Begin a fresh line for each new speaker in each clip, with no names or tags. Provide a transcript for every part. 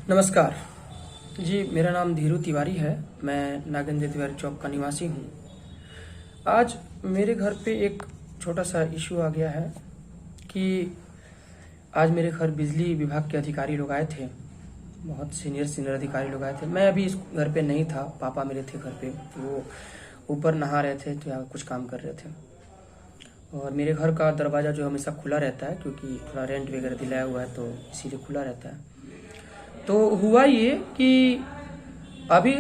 नमस्कार जी, मेरा नाम धीरू तिवारी है। मैं नागेंद्र तिवारी चौक का निवासी हूँ। आज मेरे घर पे एक छोटा सा इशू आ गया है कि आज मेरे घर बिजली विभाग के अधिकारी लोग आए थे। बहुत सीनियर अधिकारी लोग आए थे। मैं अभी इस घर पे नहीं था, पापा मेरे थे घर पे। वो ऊपर नहा रहे थे तो या कुछ काम कर रहे थे। और मेरे घर का दरवाज़ा जो हमेशा खुला रहता है, क्योंकि थोड़ा रेंट वगैरह दिलाया हुआ है तो इसीलिए खुला रहता है। तो हुआ ये कि अभी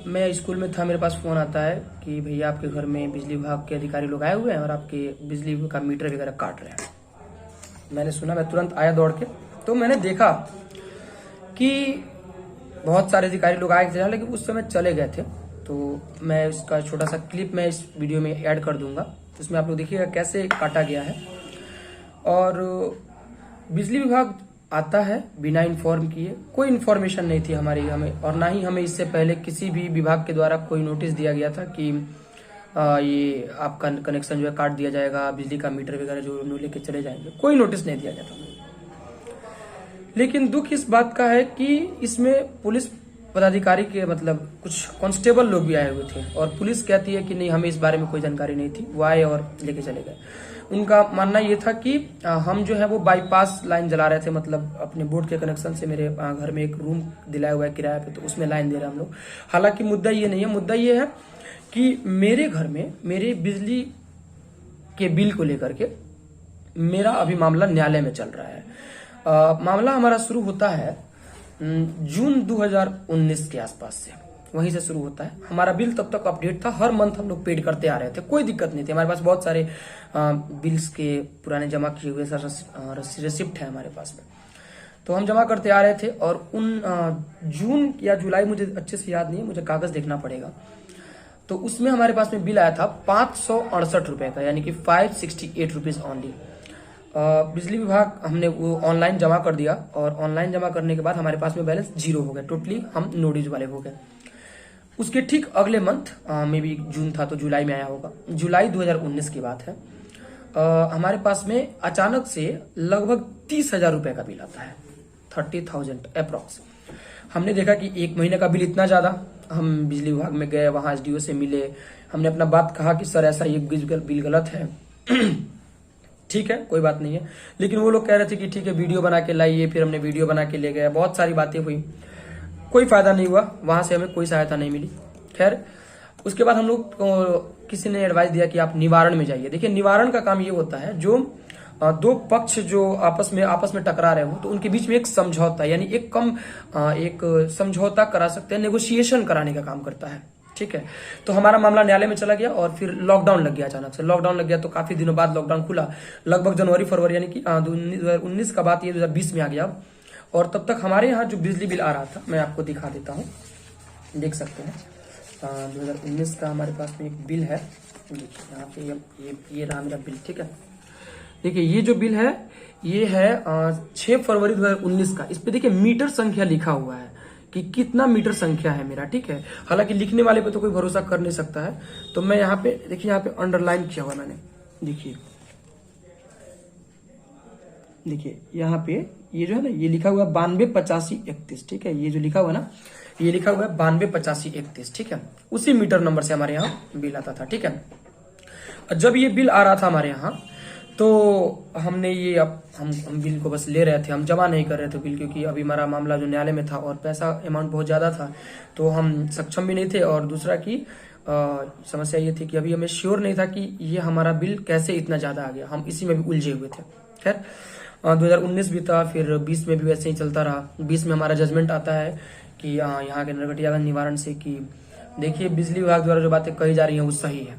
मैं स्कूल में था, मेरे पास फ़ोन आता है कि भैया आपके घर में बिजली विभाग के अधिकारी लोग आए हुए हैं और आपके बिजली का मीटर वगैरह काट रहे हैं। मैंने सुना, मैं तुरंत आया दौड़ के। तो मैंने देखा कि बहुत सारे अधिकारी लोग आए थे, लेकिन उस समय चले गए थे। तो मैं इसका छोटा सा क्लिप मैं इस वीडियो में ऐड कर दूंगा, उसमें आप लोग देखिएगा कैसे काटा गया है। और बिजली विभाग आता है बिना इन्फॉर्म किए, कोई इन्फॉर्मेशन नहीं थी हमें, और ना ही हमें इससे पहले किसी भी विभाग के द्वारा कोई नोटिस दिया गया था कि ये आपका कनेक्शन जो है काट दिया जाएगा, बिजली का मीटर वगैरह जो लेके चले जाएंगे। कोई नोटिस नहीं दिया गया था। लेकिन दुख इस बात का है कि इसमें पुलिस पदाधिकारी के मतलब कुछ कांस्टेबल लोग भी आए हुए थे, और पुलिस कहती है कि नहीं, हमें इस बारे में कोई जानकारी नहीं थी। वो आए और लेके चले गए। उनका मानना ये था कि हम जो है वो बाईपास लाइन जला रहे थे, मतलब अपने बोर्ड के कनेक्शन से मेरे घर में एक रूम दिलाया हुआ है किराए पे, तो उसमें लाइन दे रहे हैं हम लोग। हालांकि मुद्दा ये नहीं है। मुद्दा ये है कि मेरे घर में मेरे बिजली के बिल को लेकर के मेरा अभी मामला न्यायालय में चल रहा है। मामला हमारा शुरू होता है जून 2019 के आसपास से, वहीं से शुरू होता है। हमारा बिल तब तक अपडेट था, हर मंथ हम लोग पेड करते आ रहे थे, कोई दिक्कत नहीं थी। हमारे पास बहुत सारे बिल्स के पुराने जमा किए हुए रिसिप्ट है हमारे पास में, तो हम जमा करते आ रहे थे। और उन जून या जुलाई, मुझे अच्छे से याद नहीं है, मुझे कागज देखना पड़ेगा। तो उसमें हमारे पास में बिल आया था 568 रुपए का, यानी कि 568 रुपीज ऑनली। बिजली विभाग हमने वो ऑनलाइन जमा कर दिया, और ऑनलाइन जमा करने के बाद हमारे पास में बैलेंस 0 हो गया। टोटली हम नो ड्यूज वाले हो गए। उसके ठीक अगले मंथ में भी जून था तो जुलाई में आया होगा, जुलाई 2019 की बात है। हमारे पास में अचानक से लगभग 30,000 रुपए का बिल आता है, 30,000 अप्रॉक्स। हमने देखा कि एक महीने का बिल इतना ज्यादा। हम बिजली विभाग में गए, वहां एसडीओ से मिले, हमने अपना बात कहा कि सर ऐसा ये बिल गलत है। ठीक है, कोई बात नहीं है। लेकिन वो लोग कह रहे थे कि ठीक है वीडियो बना के लाइए। फिर हमने वीडियो बना के ले गए, बहुत सारी बातें हुई, कोई फायदा नहीं हुआ, वहां से हमें कोई सहायता नहीं मिली। खैर, उसके बाद हम लोग किसी ने एडवाइस दिया कि आप निवारण में जाइए। देखिए, निवारण का काम ये होता है, जो दो पक्ष जो आपस में टकरा रहे हो, तो उनके बीच में एक समझौता, यानी एक समझौता करा सकते हैं, नेगोशिएशन कराने का काम करता है। ठीक है, तो हमारा मामला न्यायालय में चला गया, और फिर लॉकडाउन लग गया। अचानक से लॉकडाउन लग गया, तो काफी दिनों बाद लॉकडाउन खुला, लगभग जनवरी फरवरी, यानी कि 2019 का बात, ये 2020 में आ गया। और तब तक हमारे यहाँ जो बिजली बिल आ रहा था, मैं आपको दिखा देता हूँ, देख सकते हैं। 2019 का हमारे पास में एक बिल है, देखिए यहाँ पे ये रहा मेरा बिल। ठीक है, देखिए ये जो बिल है, ये है 6 फरवरी 2019 का। इस पे देखिए मीटर संख्या लिखा हुआ है कि कितना मीटर संख्या है मेरा। ठीक है, हालांकि लिखने वाले पे तो कोई भरोसा कर नहीं सकता है। तो मैं यहाँ पे देखिए, यहाँ पे अंडरलाइन किया हुआ मैंने, देखिए यहाँ पे ये जो है ना, ये लिखा हुआ है 928531। ठीक है, ये जो लिखा हुआ ना, ये लिखा हुआ है 928531। ठीक है, उसी मीटर नंबर से हमारे यहाँ बिल आता था। ठीक है, जब ये बिल आ रहा था हमारे यहाँ, तो हमने ये अब हम बिल को बस ले रहे थे, हम जमा नहीं कर रहे थे बिल, क्योंकि अभी हमारा मामला जो न्यायालय में था और पैसा अमाउंट बहुत ज्यादा था, तो हम सक्षम भी नहीं थे। और दूसरा की समस्या ये थी कि अभी हमें श्योर नहीं था कि ये हमारा बिल कैसे इतना ज्यादा आ गया, हम इसी में भी उलझे हुए थे। खैर, 2019 भी था, फिर 20 में भी वैसे ही चलता रहा। 20 में हमारा जजमेंट आता है कि यहाँ के नरकटियागंज निवारण से कि देखिए बिजली विभाग द्वारा जो बातें कही जा रही हैं वो सही है।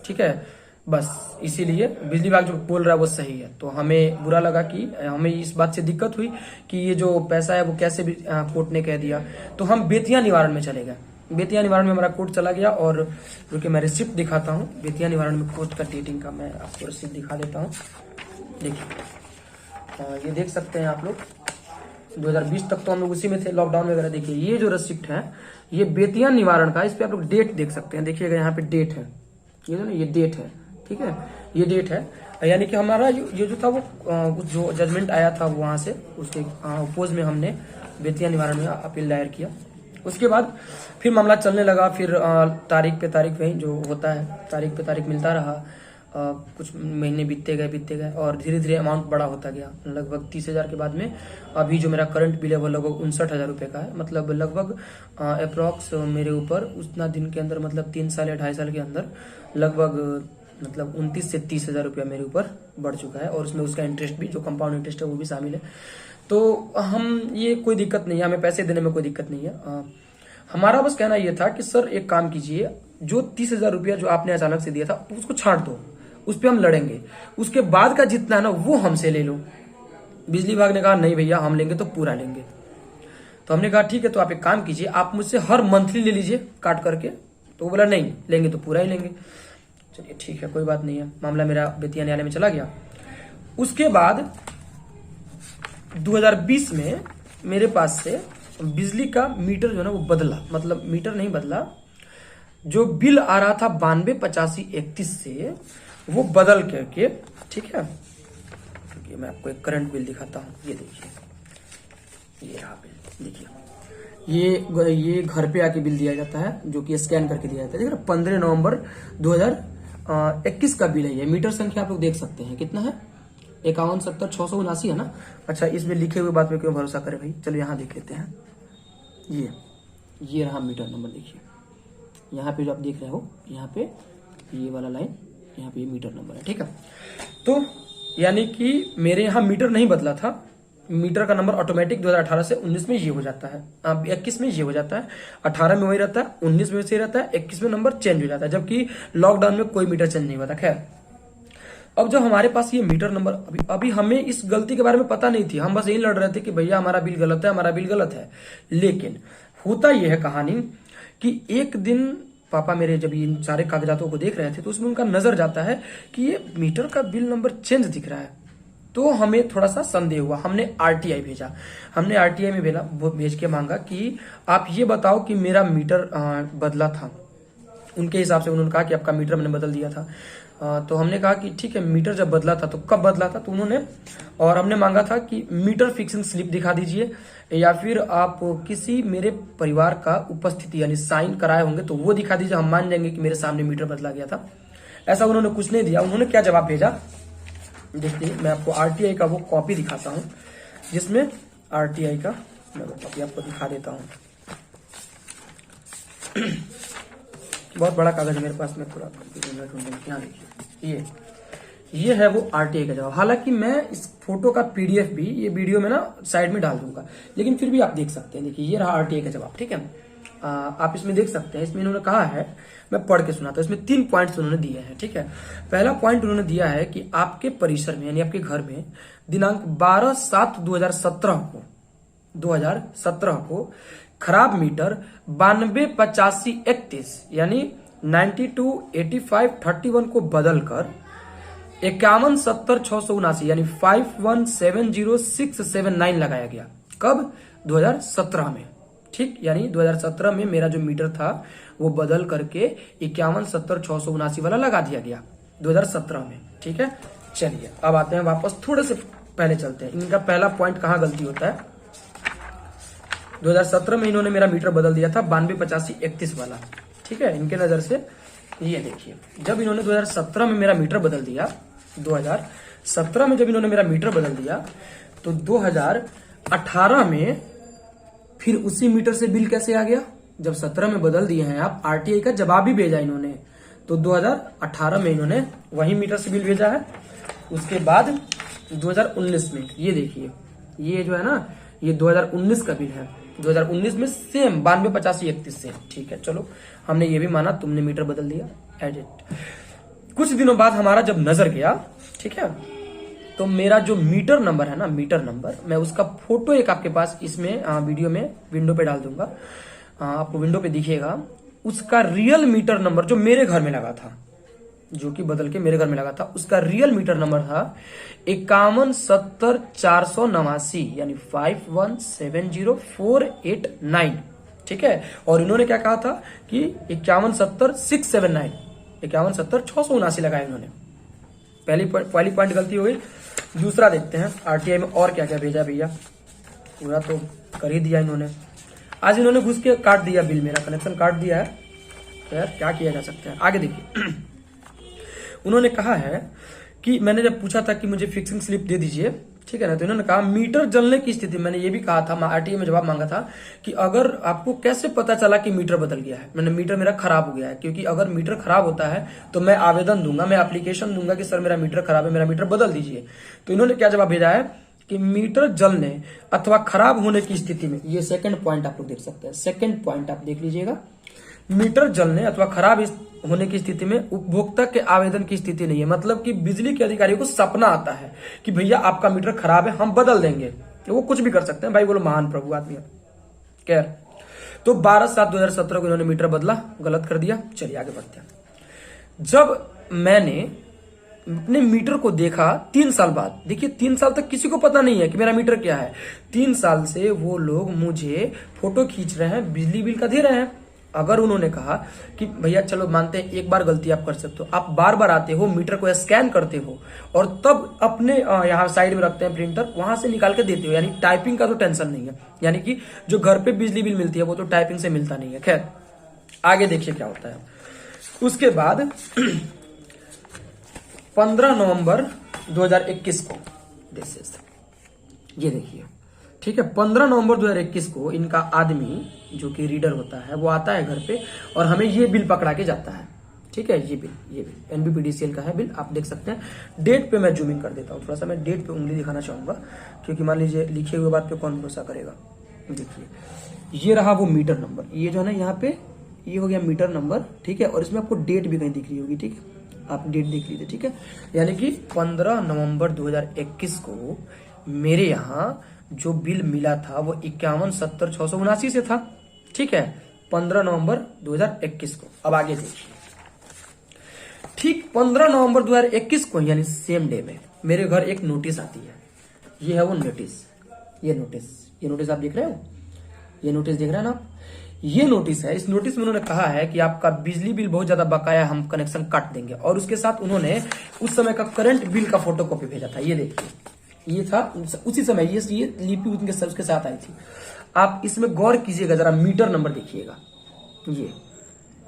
ठीक है, बस इसीलिए बिजली विभाग जो बोल रहा है वो सही है। तो हमें बुरा लगा कि हमें इस बात से दिक्कत हुई कि ये जो पैसा है वो कैसे भी कोर्ट ने कह दिया। तो हम बेतिया निवारण में चले गए। बेतिया निवारण में हमारा कोर्ट चला गया, और रुके मैं रिसिप्ट दिखाता हूँ बेतिया निवारण में कोर्ट का डेटिंग का। मैं आपको रिसिप्ट दिखा देता हूँ, देखिए ये देख सकते हैं आप लोग। 2020 तक तो हम लोग उसी में थे, लॉकडाउन वगैरह। देखिए ये जो रिसिप्ट है, ये बेतिया निवारण का, इस पे आप लोग डेट देख सकते हैं। देखिएगा यहाँ पे डेट है, ये जो ना, ये डेट है। ठीक है, ये डेट है। यानी कि हमारा ये जो था वो जो जजमेंट आया था वहां से उसके अपोज में हमने बेतिया निवारण में अपील दायर किया। उसके बाद फिर मामला चलने लगा, फिर तारीख पे तारीख वही जो होता है तारीख पे तारीख मिलता रहा। कुछ महीने बीतते गए और धीरे धीरे अमाउंट बड़ा होता गया। लगभग 30,000 के बाद में अभी जो मेरा करंट बिल है वो लगभग 59,000 रुपये का है। मतलब लगभग अप्रॉक्स मेरे ऊपर उतना दिन के अंदर मतलब 3 साल या 2.5 साल के अंदर लगभग मतलब 29 से 30,000 रुपया मेरे ऊपर बढ़ चुका है। और उसमें उसका इंटरेस्ट भी जो कंपाउंड इंटरेस्ट है वो भी शामिल है। तो हम ये कोई दिक्कत नहीं है, हमें पैसे देने में कोई दिक्कत नहीं है। हमारा बस कहना ये था कि सर एक काम कीजिए, जो 30,000 रुपया जो आपने अचानक से दिया था उसको छाड़ दो, उस पर हम लड़ेंगे, उसके बाद का जितना है ना वो हमसे ले लो। बिजली विभाग ने कहा नहीं भैया हम लेंगे तो पूरा लेंगे। तो हमने कहा ठीक है, तो आप एक काम कीजिए, आप मुझसे हर मंथली ले लीजिए काट करके। तो वो बोला नहीं लेंगे तो पूरा ही लेंगे। चलिए ठीक है कोई बात नहीं है, मामला मेरा बेतिया न्यायालय में चला गया। उसके बाद 2020 में मेरे पास से बिजली का मीटर जो है ना वो बदला, मतलब मीटर नहीं बदला, जो बिल आ रहा था 928531 से वो बदल करके, ठीक है देखिए मैं आपको एक करंट बिल दिखाता हूँ। ये देखिए ये रहा बिल, देखिए ये घर पे आके बिल दिया जाता है जो कि स्कैन करके दिया जाता है। देखिए 15 नवंबर 2021 का बिल है ये। मीटर संख्या आप लोग देख सकते हैं कितना है, 5170 है ना। अच्छा इसमें लिखे हुए बात में क्यों भरोसा करे भाई, चलो यहाँ देख लेते हैं। ये रहा मीटर नंबर, देखिए यहाँ पे जो आप देख रहे हो यहाँ पे ये वाला लाइन, यहाँ पे ये मीटर नंबर है, ठीक है। तो यानी कि मेरे यहाँ मीटर नहीं बदला था, मीटर का नंबर ऑटोमेटिक 2018 से 19 में ये हो जाता है, 21 में ये हो जाता है, 18 में वही रहता है, 19 में वैसे रहता है, 21 में नंबर चेंज हो जाता है, जबकि लॉकडाउन में कोई मीटर चेंज नहीं हुआ था। खैर अब जब हमारे पास ये मीटर नंबर अभी हमें इस गलती के बारे में पता नहीं थी, हम बस यही लड़ रहे थे कि भैया हमारा बिल गलत है, हमारा बिल गलत है। लेकिन होता यह है कहानी कि एक दिन पापा मेरे जब इन सारे कागजातों को देख रहे थे तो उसमें उनका नजर जाता है कि ये मीटर का बिल नंबर चेंज दिख रहा है। तो हमें थोड़ा सा संदेह हुआ, हमने आरटीआई भेजा। हमने आरटीआई में भेज के मांगा कि आप ये बताओ कि मेरा मीटर बदला था। उनके हिसाब से उन्होंने कहा कि आपका मीटर मैंने बदल दिया था। तो हमने कहा कि ठीक है मीटर जब बदला था तो कब बदला था, तो उन्होंने और हमने मांगा था कि मीटर फिक्सिंग स्लिप दिखा दीजिए या फिर आप किसी मेरे परिवार का उपस्थिति यानी साइन कराए होंगे तो वो दिखा दीजिए, हम मान जाएंगे कि मेरे सामने मीटर बदला गया था। ऐसा उन्होंने कुछ नहीं दिया। उन्होंने क्या जवाब भेजा देखिए, मैं आपको आरटीआई का वो कॉपी दिखाता हूँ जिसमें आरटीआई का मैं वो कॉपी आपको दिखा देता हूँ। बहुत बड़ा कागज मेरे पास में, थोड़ा यहाँ देखिए ये है वो आरटीआई का जवाब। हालांकि मैं इस फोटो का पीडीएफ भी ये वीडियो में ना साइड में डाल दूंगा, लेकिन फिर भी आप देख सकते हैं। देखिए ये रहा आरटीआई का जवाब, ठीक है। आप इसमें देख सकते हैं, इसमें इन्होंने कहा है, मैं पढ़ के सुनाता हूं। इसमें 3 पॉइंट्स उन्होंने दिए हैं, ठीक है। पहला पॉइंट उन्होंने दिया है कि आपके परिसर में यानी आपके घर में दिनांक 12/7/2017 को खराब मीटर 928531 यानी 928531 को बदलकर 5170 यानी 5170 लगाया गया। कब? 2017 में, ठीक। यानी 2017 में मेरा जो मीटर था वो बदल करके 5170 वाला लगा दिया गया 2017 में, ठीक है। चलिए अब आते हैं वापस, थोड़े से पहले चलते हैं। इनका पहला पॉइंट कहाँ गलती होता है। 2017 में इन्होंने मेरा मीटर बदल दिया था 928531 वाला, ठीक है। इनके नजर से ये देखिए, जब इन्होंने 2017 में मेरा मीटर बदल दिया, 2017 में जब इन्होंने मेरा मीटर बदल दिया तो 2018 में फिर उसी मीटर से बिल कैसे आ गया। जब 17 में बदल दिए हैं आप, आरटीआई का जवाब भी भेजा इन्होंने, तो 2018 में इन्होंने वही मीटर से बिल भेजा है। उसके बाद 2019 में ये देखिए, ये जो है ना ये 2019 का बिल है। 2019 में सेम 928531 से, ठीक है। चलो हमने ये भी माना तुमने मीटर बदल दिया, एडिट। कुछ दिनों बाद हमारा जब नजर गया, ठीक है, तो मेरा जो मीटर नंबर है ना, मीटर नंबर, मैं उसका फोटो एक आपके पास इसमें वीडियो में विंडो पे डाल दूंगा, आपको विंडो पे दिखेगा। उसका रियल मीटर नंबर जो मेरे घर में लगा था, जो कि बदल के मेरे घर में लगा था, उसका रियल मीटर नंबर था 5170 यानी 5170,489, ठीक है। और इन्होंने क्या कहा था कि 5170,679 5170,679 लगाया इन्होंने, पहली पॉइंट गलती हो गई। दूसरा देखते हैं आरटीआई में और क्या क्या भेजा भैया। पूरा तो कर ही दिया इन्होंने। आज इन्होंने घुस के काट दिया बिल, मेरा कनेक्शन काट दिया है। तो यार क्या किया जा सकता है, आगे देखिए। उन्होंने कहा है कि मैंने जब पूछा था कि मुझे फिक्सिंग स्लिप दे दीजिए, ठीक है ना, तो इन्होंने कहा मीटर जलने की स्थिति, मैंने ये भी कहा था, आरटीआई में जवाब मांगा था कि अगर आपको कैसे पता चला कि मीटर बदल गया है, मैंने मीटर मेरा खराब हो गया है, क्योंकि अगर मीटर खराब होता है तो मैं आवेदन दूंगा, मैं एप्लीकेशन दूंगा कि सर मेरा मीटर खराब है, मेरा मीटर बदल दीजिए। तो इन्होंने क्या जवाब भेजा है कि मीटर जलने अथवा खराब होने की स्थिति में, ये सेकंड पॉइंट आप लोग देख सकते हैं, सेकंड पॉइंट आप देख लीजिएगा, मीटर जलने अथवा खराब होने की स्थिति में उपभोक्ता के आवेदन की स्थिति नहीं है। मतलब कि बिजली के अधिकारी को सपना आता है कि भैया आपका मीटर खराब है, हम बदल देंगे, तो वो कुछ भी कर सकते हैं भाई, बोलो महान प्रभु आदमी है। खैर, तो 12/7/2017 को इन्होंने मीटर बदला, गलत कर दिया। चलिए आगे बढ़ते हैं। जब मैंने अपने मीटर को देखा 3 साल बाद, देखिए 3 साल तक किसी को पता नहीं है कि मेरा मीटर क्या है। 3 साल से वो लोग मुझे फोटो खींच रहे हैं, बिजली बिल का दे रहे हैं। अगर उन्होंने कहा कि भैया चलो मानते हैं एक बार गलती आप कर सकते हो, आप बार बार आते हो, मीटर को स्कैन करते हो और तब अपने यहाँ साइड में रखते हैं प्रिंटर, वहां से निकाल के देते हो, यानी टाइपिंग का तो टेंशन नहीं है, यानी कि जो घर पे बिजली बिल मिलती है वो तो टाइपिंग से मिलता नहीं है। खैर आगे देखिए क्या होता है। उसके बाद 15 नवंबर 2021 को ये देखिए, ठीक है, 15 नवंबर 2021 को इनका आदमी जो कि रीडर होता है वो आता है घर पे और हमें ये बिल पकड़ा के जाता है। ठीक है, ये बिल एनबीपीडीसीएल का है बिल, आप देख सकते हैं। डेट पे मैं जूमिंग कर देता हूँ, थोड़ा सा मैं डेट पे उंगली दिखाना चाहूंगा, क्योंकि मान लीजिए लिखे हुए बात पे कौन भरोसा करेगा। देखिए ये रहा वो मीटर नंबर, ये जो है ना यहाँ पे ये हो गया मीटर नंबर, ठीक है, और इसमें आपको डेट भी कहीं दिख रही होगी, ठीक है, आप डेट देख लीजिए, ठीक है, यानी कि 15 नवंबर 2021 को मेरे यहाँ जो बिल मिला था वो 51,70,679 से था। ठीक है, 15 नवंबर 2021 को। अब आगे देखिए, ठीक 15 नवंबर 2021 को यानी सेम डे में मेरे घर एक नोटिस आती है। ये है वो नोटिस, ये नोटिस आप देख रहे हो, ये नोटिस देख रहे हैं ना आप, ये नोटिस है। इस नोटिस में उन्होंने कहा है कि आपका बिजली बिल बहुत ज्यादा बकाया, हम कनेक्शन काट देंगे, और उसके साथ उन्होंने उस समय का करंट बिल का फोटोकॉपी भेजा था। ये देखिए, ये था उसी समय, ये लिपि उनके सर्च के साथ आई थी। आप इसमें गौर कीजिएगा जरा, मीटर नंबर देखिएगा, ये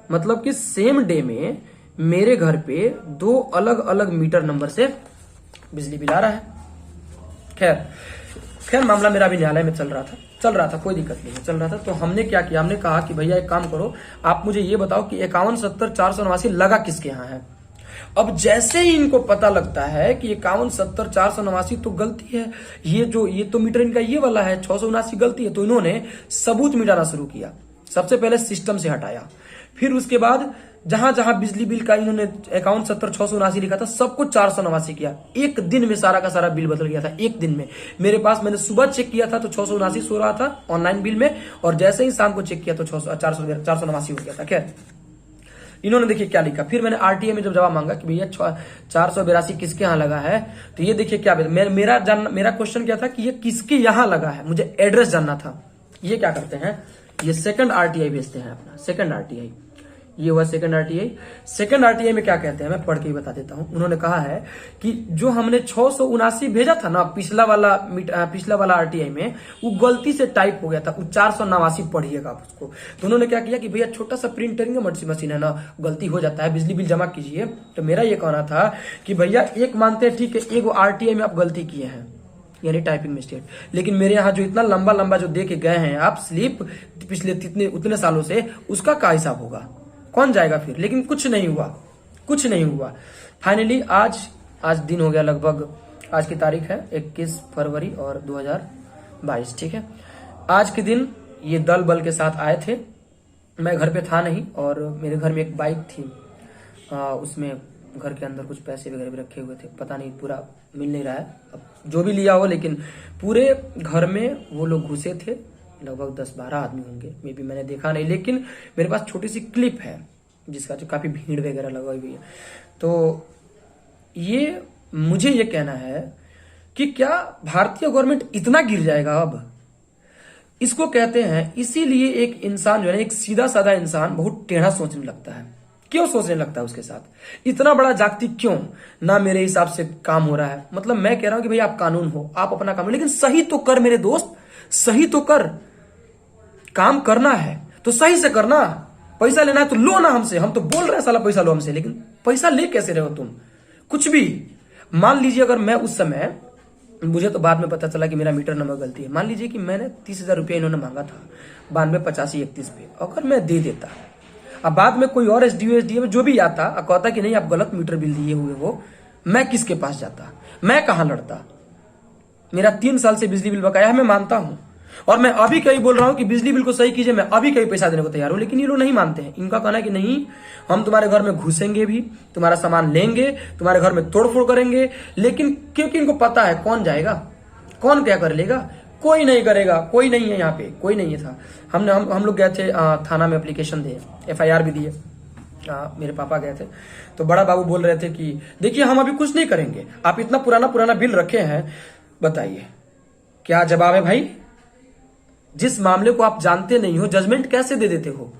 मतलब कि सेम डे में मेरे घर पे 2 अलग अलग मीटर नंबर से बिजली बिल आ रहा है। खैर मामला मेरा भी न्यायालय में चल रहा था, कोई दिक्कत नहीं है, चल रहा था। तो हमने क्या किया, हमने कहा कि भैया एक काम करो, आप मुझे ये बताओ कि 51,70,489 लगा किसके यहाँ है। अब जैसे ही इनको पता लगता है कि 51,70,489 तो गलती है, ये तो मीटर इनका ये वाला है, 679 गलती है, तो इन्होंने सबूत मिटाना शुरू किया। सबसे पहले सिस्टम से हटाया, फिर उसके बाद जहां जहां बिजली बिल का इन्होंने 51,70,679 लिखा था सबको 489 किया। एक दिन में सारा का सारा बिल बदल गया था, एक दिन में। मेरे पास मैंने सुबह चेक किया था तो 679 सो रहा था ऑनलाइन बिल में, और जैसे ही शाम को चेक किया तो 489 हो गया था। खैर इन्होंने देखिए क्या लिखा, फिर मैंने आरटीआई में जब जवाब मांगा कि भैया 482 किसके यहाँ लगा है, तो ये देखिए क्या मेरा क्वेश्चन क्या था कि ये किसके यहाँ लगा है, मुझे एड्रेस जानना था। ये क्या करते हैं, ये सेकंड आरटीआई भेजते हैं अपना, सेकंड आरटीआई, ये हुआ सेकंड आरटीआई। सेकंड आरटीआई में क्या कहते हैं मैं पढ़ के ही बता देता हूं। उन्होंने कहा है कि जो हमने 679 भेजा था ना पिछला वाला आरटीआई में, वो गलती से टाइप हो गया था, वो 489 पढ़िएगा आप उसको। तो उन्होंने क्या किया कि भैया छोटा सा प्रिंटरिंग मशीन है ना, गलती हो जाता है, बिजली बिल जमा कीजिए। तो मेरा ये कहना था कि भैया एक मानते हैं ठीक है, एक आरटीआई में आप गलती किए हैं यानी टाइपिंग मिस्टेक, लेकिन मेरे यहाँ जो इतना लंबा जो दे के गए हैं आप स्लिप पिछले उतने सालों से, उसका क्या हिसाब होगा, कौन जाएगा फिर। लेकिन कुछ नहीं हुआ। फाइनली आज दिन हो गया लगभग, आज की तारीख है 21 फरवरी और 2022, ठीक है। आज के दिन ये दल बल के साथ आए थे, मैं घर पे था नहीं, और मेरे घर में एक बाइक थी, उसमें घर के अंदर कुछ पैसे वगैरह भी रखे हुए थे, पता नहीं पूरा मिल नहीं रहा है, अब जो भी लिया हो, लेकिन पूरे घर में वो लोग घुसे थे, लगभग 10-12 आदमी होंगे, मे बी मैंने देखा नहीं, लेकिन मेरे पास छोटी सी क्लिप है जिसका जो काफी भीड़ वगैरह लगाई हुई है। तो ये मुझे ये कहना है कि क्या भारतीय गवर्नमेंट इतना गिर जाएगा अब, इसको कहते हैं। इसीलिए एक इंसान जो है, एक सीधा साधा इंसान बहुत टेढ़ा सोचने लगता है। क्यों सोचने लगता है उसके साथ? इतना बड़ा जागती क्यों? ना मेरे हिसाब से काम हो रहा है। मतलब मैं कह रहा हूं कि भाई आप कानून हो, आप अपना काम, लेकिन सही तो कर मेरे दोस्त, सही तो कर। काम करना है तो सही से करना। पैसा लेना है तो लो ना हमसे, हम तो बोल रहे हैं साला पैसा लो हमसे, लेकिन पैसा ले कैसे रहे हो तुम? कुछ भी। मान लीजिए अगर मैं उस समय, मुझे तो बाद में पता चला कि मेरा मीटर नंबर गलती है, मान लीजिए कि मैंने 30,000 रुपया इन्होंने मांगा था 92 85 31 पे, अगर मैं दे देता, अब बाद में कोई और एसडीओ जो भी आता और कहता कि नहीं आप गलत मीटर बिल दिए हुए हो, मैं किसके पास जाता? मैं कहां लड़ता? मेरा 3 साल से बिजली बिल बकाया है, मैं मानता हूं, और मैं अभी कहीं बोल रहा हूं कि बिजली बिल को सही कीजिए, मैं अभी कहीं पैसा देने को तैयार हूं, लेकिन ये लोग नहीं मानते हैं। इनका कहना है कि नहीं, हम तुम्हारे घर में घुसेंगे भी, तुम्हारा सामान लेंगे, तुम्हारे घर में तोड़फोड़ करेंगे, लेकिन क्योंकि इनको पता है कौन जाएगा, कौन क्या कर लेगा, कोई नहीं करेगा, कोई नहीं है यहाँ पे, कोई नहीं है था। हम लोग गए थे थाना में एप्लीकेशन दिए, FIR भी दिए। मेरे पापा गए थे तो बड़ा बाबू बोल रहे थे कि देखिए हम अभी कुछ नहीं करेंगे, आप इतना पुराना पुराना बिल रखे हैं, बताइए क्या जवाब है भाई? जिस मामले को आप जानते नहीं हो, जजमेंट कैसे दे देते हो?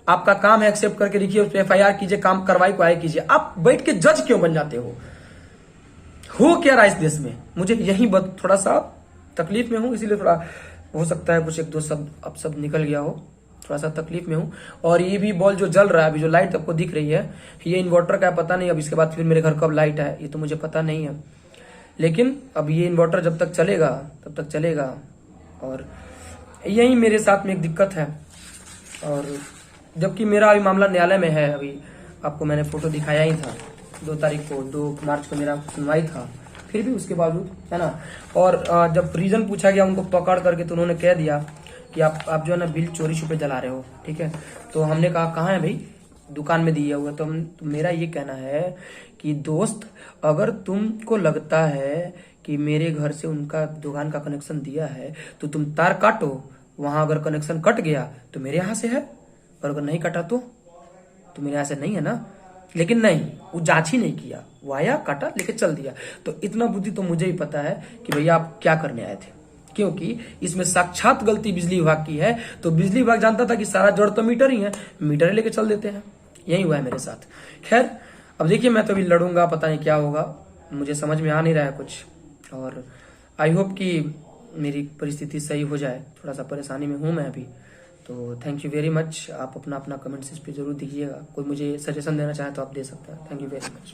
आपका काम है एक्सेप्ट करके लिखिए, उस पर FIR कीजिए, काम कार्रवाई को आए कीजिए, आप बैठ के जज क्यों बन जाते हो क्या रहा इस देश में? मुझे यही थोड़ा सा तकलीफ में हूं, इसीलिए थोड़ा हो सकता है कुछ एक दो शब्द अब सब निकल गया हो, थोड़ा सा तकलीफ में हूं। और ये भी बॉल जो जल रहा है अभी, जो लाइट आपको दिख रही है, ये इन्वर्टर का पता नहीं, अब इसके बाद फिर मेरे घर कब लाइट है ये तो मुझे पता नहीं है, लेकिन अब ये इन्वर्टर जब तक चलेगा तब तक चलेगा। और यही मेरे साथ में एक दिक्कत है, और जबकि मेरा अभी मामला न्यायालय में है। अभी आपको मैंने फोटो दिखाया ही था, 2 तारीख को 2 मार्च को मेरा सुनवाई था, फिर भी उसके बावजूद, है ना। और जब रीजन पूछा गया उनको पकड़ करके, तो उन्होंने कह दिया कि आप जो है ना बिल चोरी छुपे जला रहे हो, ठीक है। तो हमने कहा कहाँ है भाई? दुकान में दिया हुआ। तो मेरा ये कहना है कि दोस्त, अगर तुमको लगता है कि मेरे घर से उनका दुकान का कनेक्शन दिया है तो तुम तार काटो, वहां अगर कनेक्शन कट गया तो मेरे यहाँ से है, और अगर नहीं कटा तो मेरे यहाँ से नहीं है ना। लेकिन नहीं, वो जांच ही नहीं किया, वो आया काटा लेके चल दिया। तो इतना बुद्धि तो मुझे ही पता है कि भैया आप क्या करने आए थे, क्योंकि इसमें साक्षात गलती बिजली विभाग की है। तो बिजली विभाग जानता था कि सारा जड़ तो मीटर ही है, मीटर लेके चल देते हैं। यही हुआ है मेरे साथ। खैर, अब देखिए मैं तो अभी लड़ूंगा, पता नहीं क्या होगा, मुझे समझ में आ नहीं रहा है कुछ, और आई होप कि मेरी परिस्थिति सही हो जाए। थोड़ा सा परेशानी में हूं मैं अभी। तो थैंक यू वेरी मच। आप अपना कमेंट्स इस पे जरूर दीजिएगा। कोई मुझे सजेशन देना चाहे तो आप दे सकते हैं। Thank you very much.